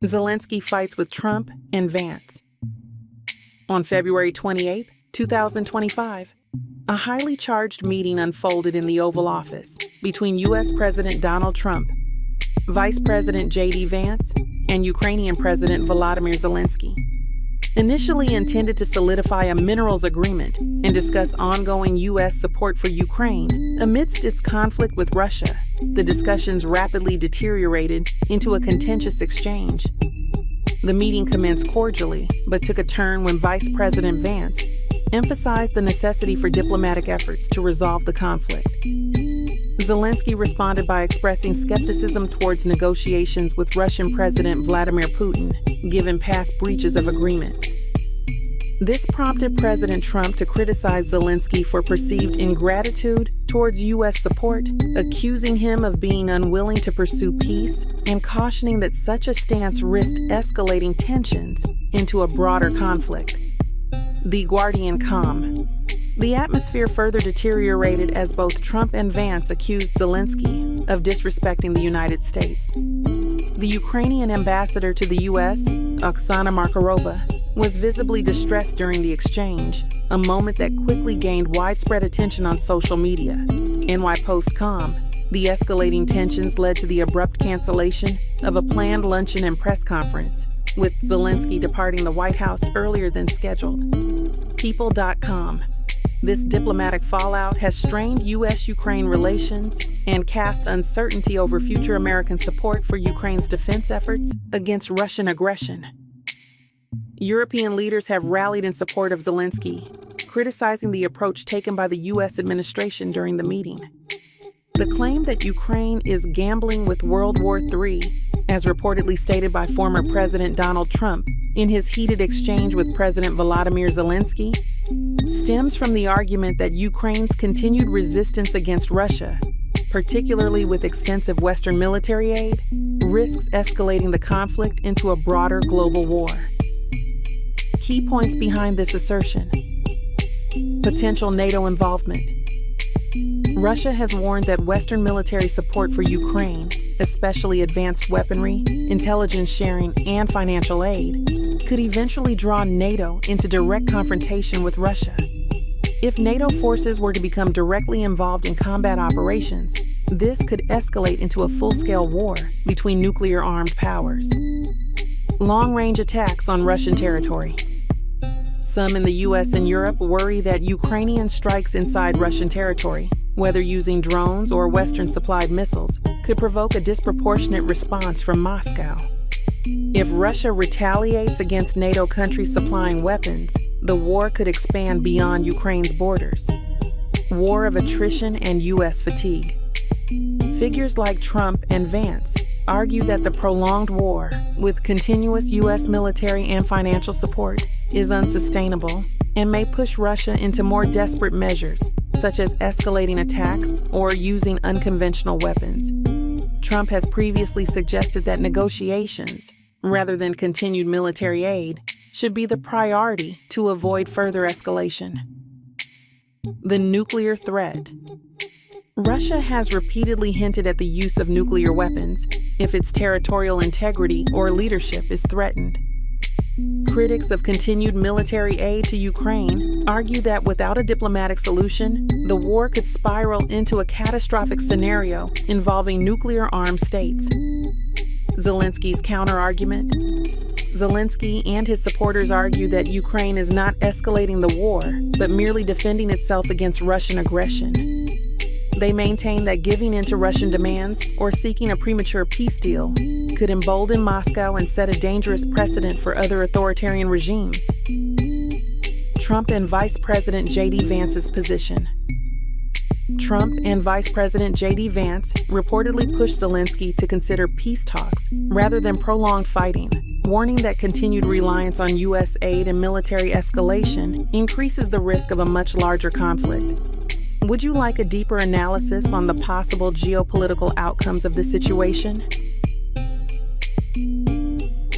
Zelenskyy fights with Trump and Vance. On February 28, 2025, a highly charged meeting unfolded in the Oval Office between U.S. President Donald Trump, Vice President J.D. Vance, and Ukrainian President Volodymyr Zelenskyy. Initially intended to solidify a minerals agreement and discuss ongoing U.S. support for Ukraine amidst its conflict with Russia, the discussions rapidly deteriorated into a contentious exchange. The meeting commenced cordially, but took a turn when Vice President Vance emphasized the necessity for diplomatic efforts to resolve the conflict. Zelenskyy responded by expressing skepticism towards negotiations with Russian President Vladimir Putin, given past breaches of agreements. This prompted President Trump to criticize Zelenskyy for perceived ingratitude towards U.S. support, accusing him of being unwilling to pursue peace and cautioning that such a stance risked escalating tensions into a broader conflict. The Guardian.com. The atmosphere further deteriorated as both Trump and Vance accused Zelenskyy of disrespecting the United States. The Ukrainian ambassador to the U.S., Oksana Markarova, was visibly distressed during the exchange, a moment that quickly gained widespread attention on social media. NYPost.com. The escalating tensions led to the abrupt cancellation of a planned luncheon and press conference, with Zelenskyy departing the White House earlier than scheduled. People.com. This diplomatic fallout has strained U.S.-Ukraine relations and cast uncertainty over future American support for Ukraine's defense efforts against Russian aggression. European leaders have rallied in support of Zelenskyy, criticizing the approach taken by the U.S. administration during the meeting. The claim that Ukraine is gambling with World War III, as reportedly stated by former President Donald Trump in his heated exchange with President Volodymyr Zelenskyy, stems from the argument that Ukraine's continued resistance against Russia, particularly with extensive Western military aid, risks escalating the conflict into a broader global war. Key points behind this assertion. Potential NATO involvement. Russia has warned that Western military support for Ukraine, especially advanced weaponry, intelligence sharing, and financial aid, could eventually draw NATO into direct confrontation with Russia. If NATO forces were to become directly involved in combat operations, this could escalate into a full-scale war between nuclear-armed powers. Long-range attacks on Russian territory. Some in the U.S. and Europe worry that Ukrainian strikes inside Russian territory, whether using drones or Western-supplied missiles, could provoke a disproportionate response from Moscow. If Russia retaliates against NATO countries supplying weapons, the war could expand beyond Ukraine's borders. War of attrition and U.S. fatigue. Figures like Trump and Vance argue that the prolonged war, with continuous U.S. military and financial support, is unsustainable and may push Russia into more desperate measures, such as escalating attacks or using unconventional weapons. Trump has previously suggested that negotiations, rather than continued military aid, should be the priority to avoid further escalation. The nuclear threat. Russia has repeatedly hinted at the use of nuclear weapons if its territorial integrity or leadership is threatened. Critics of continued military aid to Ukraine argue that without a diplomatic solution, the war could spiral into a catastrophic scenario involving nuclear-armed states. Zelensky's counter-argument. Zelenskyy and his supporters argue that Ukraine is not escalating the war, but merely defending itself against Russian aggression. They maintain that giving in to Russian demands or seeking a premature peace deal could embolden Moscow and set a dangerous precedent for other authoritarian regimes. Trump and Vice President J.D. Vance's position. Trump and Vice President J.D. Vance reportedly pushed Zelenskyy to consider peace talks rather than prolonged fighting, warning that continued reliance on U.S. aid and military escalation increases the risk of a much larger conflict. Would you like a deeper analysis on the possible geopolitical outcomes of this situation?